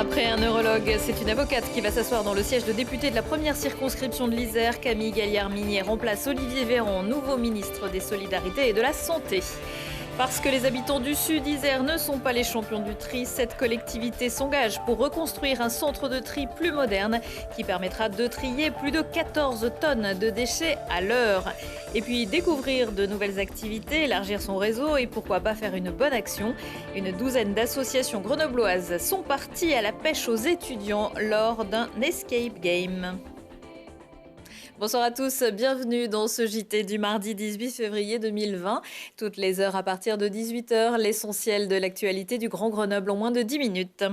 Après un neurologue, c'est une avocate qui va s'asseoir dans le siège de député de la première circonscription de l'Isère. Camille Galliard-Minier remplace Olivier Véran, nouveau ministre des Solidarités et de la Santé. Parce que les habitants du Sud Isère ne sont pas les champions du tri, cette collectivité s'engage pour reconstruire un centre de tri plus moderne qui permettra de trier plus de 14 tonnes de déchets à l'heure. Et puis découvrir de nouvelles activités, élargir son réseau et pourquoi pas faire une bonne action. Une douzaine d'associations grenobloises sont parties à la pêche aux étudiants lors d'un escape game. Bonsoir à tous, bienvenue dans ce JT du mardi 18 février 2020. Toutes les heures à partir de 18h, l'essentiel de l'actualité du Grand Grenoble en moins de 10 minutes.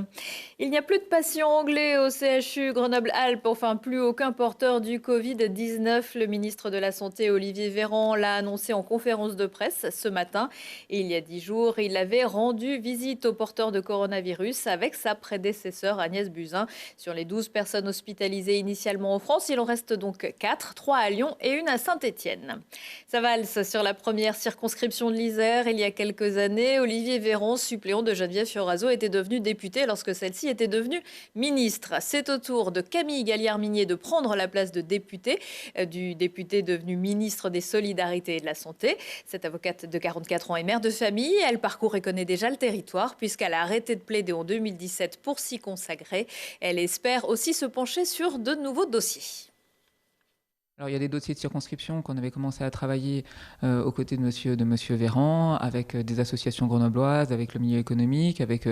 Il n'y a plus de patients anglais au CHU Grenoble-Alpes, enfin plus aucun porteur du Covid-19. Le ministre de la Santé Olivier Véran l'a annoncé en conférence de presse ce matin. Et il y a 10 jours, il avait rendu visite aux porteurs de coronavirus avec sa prédécesseur Agnès Buzyn. Sur les 12 personnes hospitalisées initialement en France, il en reste donc 4. 3 à Lyon et une à Saint-Étienne. Ça valse sur la première circonscription de l'Isère. Il y a quelques années, Olivier Véran, suppléant de Geneviève Fioraso, était devenu député lorsque celle-ci était devenue ministre. C'est au tour de Camille Galliard-Minier de prendre la place de député, du député devenu ministre des Solidarités et de la Santé. Cette avocate de 44 ans est mère de famille. Elle parcourt et connaît déjà le territoire puisqu'elle a arrêté de plaider en 2017 pour s'y consacrer. Elle espère aussi se pencher sur de nouveaux dossiers. Alors, il y a des dossiers de circonscription qu'on avait commencé à travailler aux côtés de monsieur Véran, avec des associations grenobloises, avec le milieu économique, avec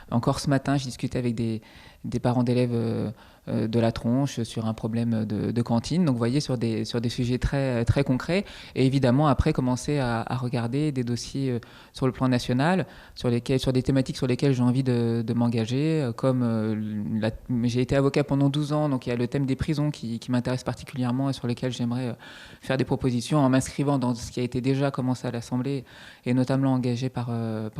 encore ce matin, j'ai discuté avec des parents d'élèves de la Tronche sur un problème de cantine. Donc, vous voyez, sur des sujets très, très concrets. Et évidemment, après, commencer à regarder des dossiers sur le plan national, sur des thématiques sur lesquelles j'ai envie de m'engager. J'ai été avocat pendant 12 ans, donc il y a le thème des prisons qui m'intéresse particulièrement et sur lequel j'aimerais faire des propositions en m'inscrivant dans ce qui a été déjà commencé à l'Assemblée et notamment engagé par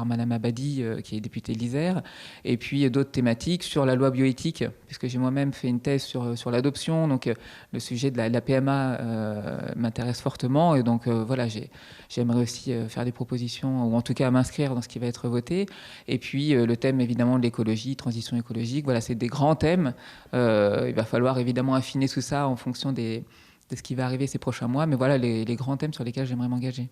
Madame Abadi, qui est députée de l'Isère. Et puis d'autres thématiques sur la loi bioéthique, puisque j'ai moi-même fait une thèse sur l'adoption, donc le sujet de la PMA m'intéresse fortement, et donc voilà, j'aimerais aussi faire des propositions, ou en tout cas m'inscrire dans ce qui va être voté. Et puis le thème évidemment de l'écologie, transition écologique, voilà, c'est des grands thèmes. Il va falloir évidemment affiner tout ça en fonction de ce qui va arriver ces prochains mois, mais voilà les grands thèmes sur lesquels j'aimerais m'engager.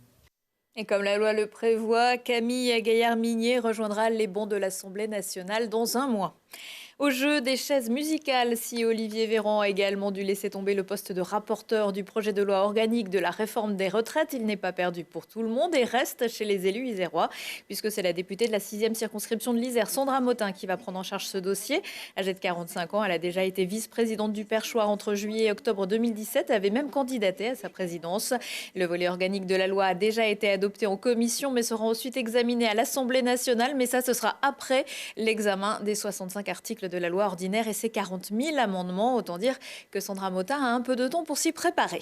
Et comme la loi le prévoit, Camille Gaillard-Minier rejoindra les bancs de l'Assemblée nationale dans un mois. Au jeu des chaises musicales, si Olivier Véran a également dû laisser tomber le poste de rapporteur du projet de loi organique de la réforme des retraites, il n'est pas perdu pour tout le monde et reste chez les élus isérois, puisque c'est la députée de la 6e circonscription de l'Isère, Sandra Motin, qui va prendre en charge ce dossier. Âgée de 45 ans, elle a déjà été vice-présidente du Perchoir entre juillet et octobre 2017 et avait même candidaté à sa présidence. Le volet organique de la loi a déjà été adopté en commission, mais sera ensuite examiné à l'Assemblée nationale. Mais ça, ce sera après l'examen des 65 articles de la loi ordinaire et ses 40 000 amendements. Autant dire que Sandra Motin a un peu de temps pour s'y préparer.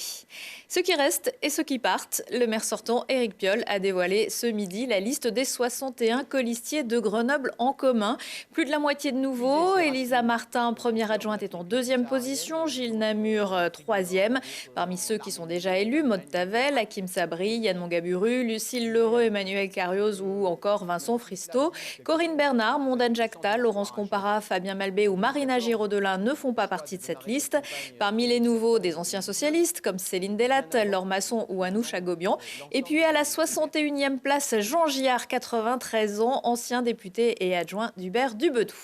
Ceux qui restent et ceux qui partent, le maire sortant Éric Piolle a dévoilé ce midi la liste des 61 colistiers de Grenoble en commun. Plus de la moitié de nouveaux. Elisa Martin, première adjointe, est en 2e position. Gilles Namur, 3e. Parmi ceux qui sont déjà élus, Maud Tavel, Hakim Sabri, Yann Mongaburu, Lucille Lheureux, Emmanuel Carrioz ou encore Vincent Fristo. Corinne Bernard, Mondane Jacta, Laurence Compara, Fabien Malbé ou Marina Giraud-Delin ne font pas partie de cette liste. Parmi les nouveaux, des anciens socialistes comme Céline Dellatte, Laure Masson ou Anouche Agobian. Et puis à la 61e place, Jean Giard, 93 ans, ancien député et adjoint d'Hubert Dubedou.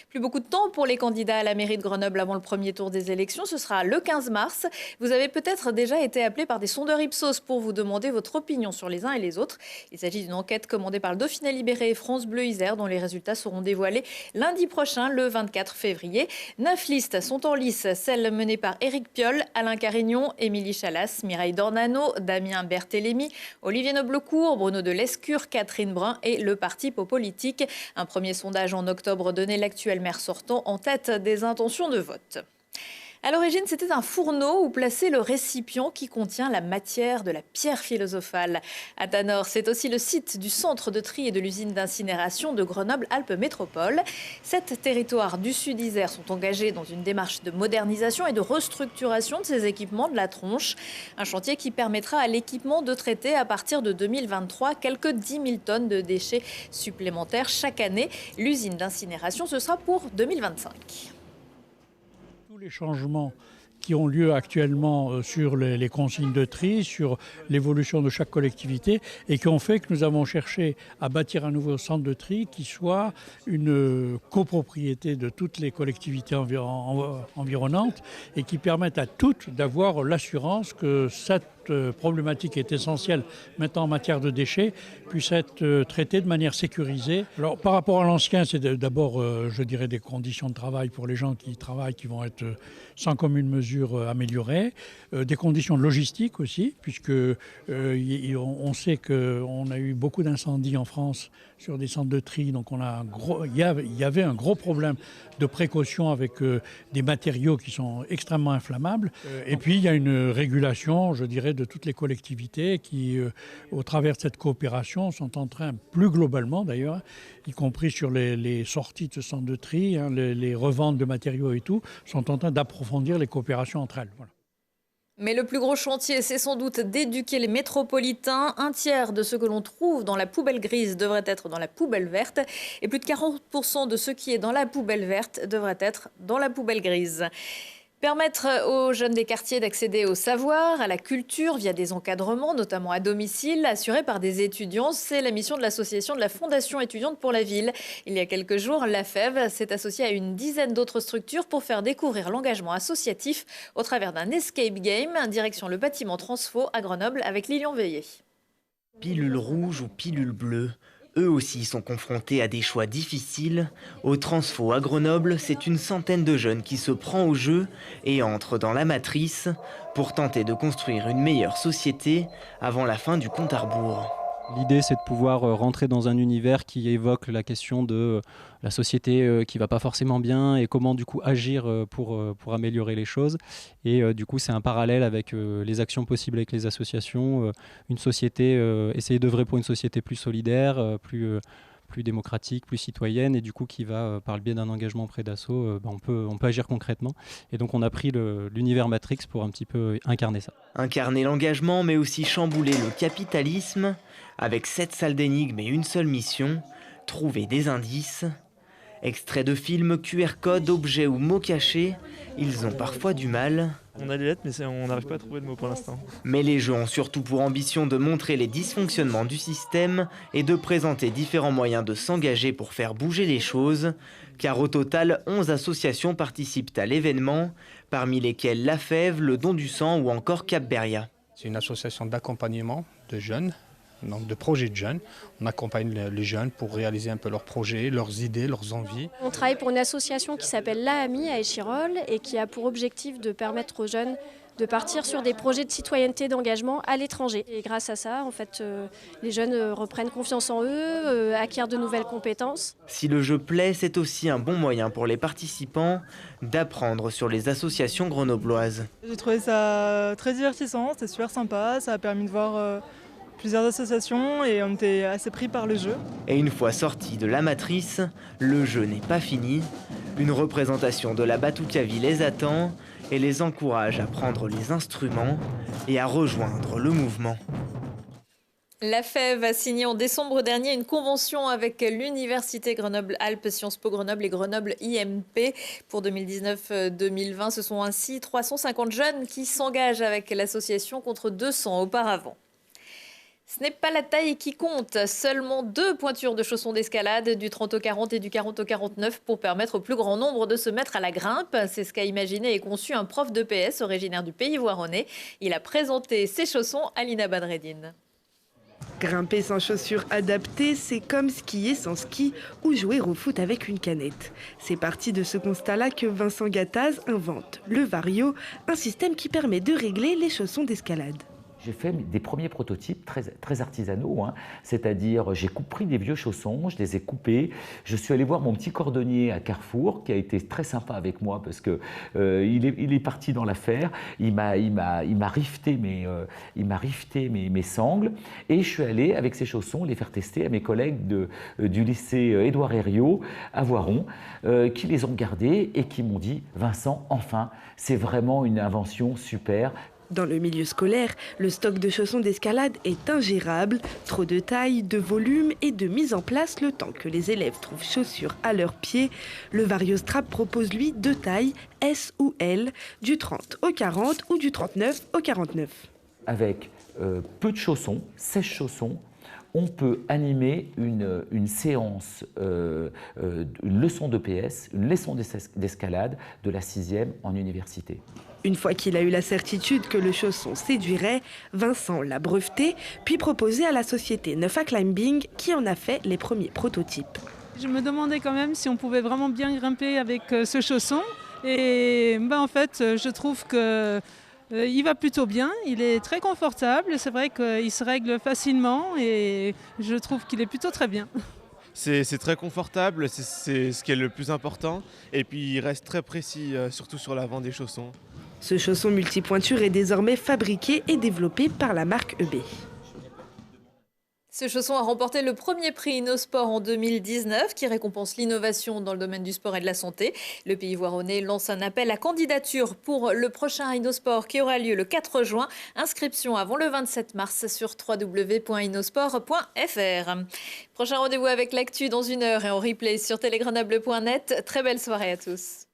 Plus beaucoup de temps pour les candidats à la mairie de Grenoble avant le premier tour des élections. Ce sera le 15 mars. Vous avez peut-être déjà été appelé par des sondeurs Ipsos pour vous demander votre opinion sur les uns et les autres. Il s'agit d'une enquête commandée par le Dauphiné Libéré et France Bleu Isère dont les résultats seront dévoilés lundi prochain, le 24 février. 9 listes sont en lice. Celles menées par Éric Piolle, Alain Carignon, Émilie Chalas, Mireille Dornano, Damien Berthélémy, Olivier Noblecourt, Bruno de Lescure, Catherine Brun et le Parti Popolitique. Un premier sondage en octobre donnait l'actuel maire sortant en tête des intentions de vote. À l'origine, c'était un fourneau où placer le récipient qui contient la matière de la pierre philosophale. À Tanor, c'est aussi le site du centre de tri et de l'usine d'incinération de Grenoble-Alpes Métropole. 7 territoires du Sud-Isère sont engagés dans une démarche de modernisation et de restructuration de ces équipements de la tronche. Un chantier qui permettra à l'équipement de traiter à partir de 2023 quelques 10 000 tonnes de déchets supplémentaires chaque année. L'usine d'incinération, ce sera pour 2025. Tous les changements qui ont lieu actuellement sur les consignes de tri, sur l'évolution de chaque collectivité et qui ont fait que nous avons cherché à bâtir un nouveau centre de tri qui soit une copropriété de toutes les collectivités environnantes et qui permette à toutes d'avoir l'assurance que cette problématique est essentielle maintenant en matière de déchets puisse être traitée de manière sécurisée. Alors par rapport à l'ancien, c'est d'abord, je dirais, des conditions de travail pour les gens qui y travaillent qui vont être sans commune mesure améliorées, des conditions de logistique aussi, puisque on sait qu'on a eu beaucoup d'incendies en France sur des centres de tri, donc il y avait un gros problème de précaution avec des matériaux qui sont extrêmement inflammables. Et puis il y a une régulation, je dirais, de toutes les collectivités qui, au travers de cette coopération, sont en train, plus globalement d'ailleurs, y compris sur les sorties de ce centre de tri, les reventes de matériaux et tout, sont en train d'approfondir les coopérations entre elles. Voilà. Mais le plus gros chantier, c'est sans doute d'éduquer les métropolitains. Un tiers de ce que l'on trouve dans la poubelle grise devrait être dans la poubelle verte. Et plus de 40% de ce qui est dans la poubelle verte devrait être dans la poubelle grise. Permettre aux jeunes des quartiers d'accéder au savoir, à la culture via des encadrements, notamment à domicile, assurés par des étudiants, c'est la mission de l'association de la Fondation étudiante pour la ville. Il y a quelques jours, la FEV s'est associée à une dizaine d'autres structures pour faire découvrir l'engagement associatif au travers d'un escape game, direction le bâtiment Transfo à Grenoble avec Lilian Veillé. Pilule rouge ou pilule bleue, eux aussi sont confrontés à des choix difficiles. Au Transfo à Grenoble, c'est une centaine de jeunes qui se prend au jeu et entre dans la matrice pour tenter de construire une meilleure société avant la fin du compte à rebours. L'idée, c'est de pouvoir rentrer dans un univers qui évoque la question de la société qui va pas forcément bien et comment du coup agir pour améliorer les choses. Et du coup, c'est un parallèle avec les actions possibles avec les associations, une société, essayer d'œuvrer pour une société plus solidaire, plus démocratique, plus citoyenne et du coup qui va, par le biais d'un engagement auprès d'Asso, on peut agir concrètement. Et donc on a pris l'univers Matrix pour un petit peu incarner ça. Incarner l'engagement mais aussi chambouler le capitalisme avec 7 salles d'énigmes et une seule mission, trouver des indices. Extraits de films, QR codes, objets ou mots cachés, ils ont parfois du mal. On a les lettres mais on n'arrive pas à trouver de mots pour l'instant. Mais les jeux ont surtout pour ambition de montrer les dysfonctionnements du système et de présenter différents moyens de s'engager pour faire bouger les choses. Car au total, 11 associations participent à l'événement, parmi lesquelles la FEV, le Don du Sang ou encore Cap Beria. C'est une association d'accompagnement de jeunes, donc de projets de jeunes. On accompagne les jeunes pour réaliser un peu leurs projets, leurs idées, leurs envies. On travaille pour une association qui s'appelle l'AAMI à Échirol et qui a pour objectif de permettre aux jeunes de partir sur des projets de citoyenneté d'engagement à l'étranger. Et grâce à ça, en fait, les jeunes reprennent confiance en eux, acquièrent de nouvelles compétences. Si le jeu plaît, c'est aussi un bon moyen pour les participants d'apprendre sur les associations grenobloises. J'ai trouvé ça très divertissant, c'était super sympa, ça a permis de voir plusieurs associations et on était assez pris par le jeu. Et une fois sorti de la matrice, le jeu n'est pas fini. Une représentation de la Batucavie les attend et les encourage à prendre les instruments et à rejoindre le mouvement. La FEV a signé en décembre dernier une convention avec l'Université Grenoble-Alpes, Sciences Po Grenoble et Grenoble IMP pour 2019-2020. Ce sont ainsi 350 jeunes qui s'engagent avec l'association contre 200 auparavant. Ce n'est pas la taille qui compte, seulement 2 pointures de chaussons d'escalade, du 30 au 40 et du 40 au 49 pour permettre au plus grand nombre de se mettre à la grimpe. C'est ce qu'a imaginé et conçu un prof d'EPS originaire du Pays Voironnais. Il a présenté ses chaussons à Lina Badreddine. Grimper sans chaussures adaptées, c'est comme skier sans ski ou jouer au foot avec une canette. C'est parti de ce constat-là que Vincent Gattaz invente le Vario, un système qui permet de régler les chaussons d'escalade. J'ai fait des premiers prototypes très artisanaux, hein. C'est-à-dire j'ai pris des vieux chaussons, je les ai coupés, je suis allé voir mon petit cordonnier à Carrefour qui a été très sympa avec moi parce que il est parti dans l'affaire, il m'a rifté mes sangles et je suis allé avec ces chaussons les faire tester à mes collègues du lycée Édouard Herriot à Voiron qui les ont gardés et qui m'ont dit « Vincent, enfin, c'est vraiment une invention super ». Dans le milieu scolaire, le stock de chaussons d'escalade est ingérable. Trop de taille, de volume et de mise en place le temps que les élèves trouvent chaussures à leurs pieds. Le Variostrap propose lui 2 tailles, S ou L, du 30 au 40 ou du 39 au 49. Avec peu de chaussons, 16 chaussons, on peut animer une séance, une leçon d'EPS, une leçon d'escalade de la 6e en université. Une fois qu'il a eu la certitude que le chausson séduirait, Vincent l'a breveté, puis proposé à la société Neufa Climbing qui en a fait les premiers prototypes. Je me demandais quand même si on pouvait vraiment bien grimper avec ce chausson. Et en fait, je trouve que il va plutôt bien, il est très confortable. C'est vrai qu'il se règle facilement et je trouve qu'il est plutôt très bien. C'est très confortable, c'est ce qui est le plus important. Et puis il reste très précis, surtout sur l'avant des chaussons. Ce chausson multipointure est désormais fabriqué et développé par la marque EB. Ce chausson a remporté le premier prix InnoSport en 2019 qui récompense l'innovation dans le domaine du sport et de la santé. Le Pays voironnais lance un appel à candidature pour le prochain InnoSport qui aura lieu le 4 juin. Inscription avant le 27 mars sur www.innosport.fr. Prochain rendez-vous avec l'actu dans 1 heure et en replay sur telegrenable.net. Très belle soirée à tous.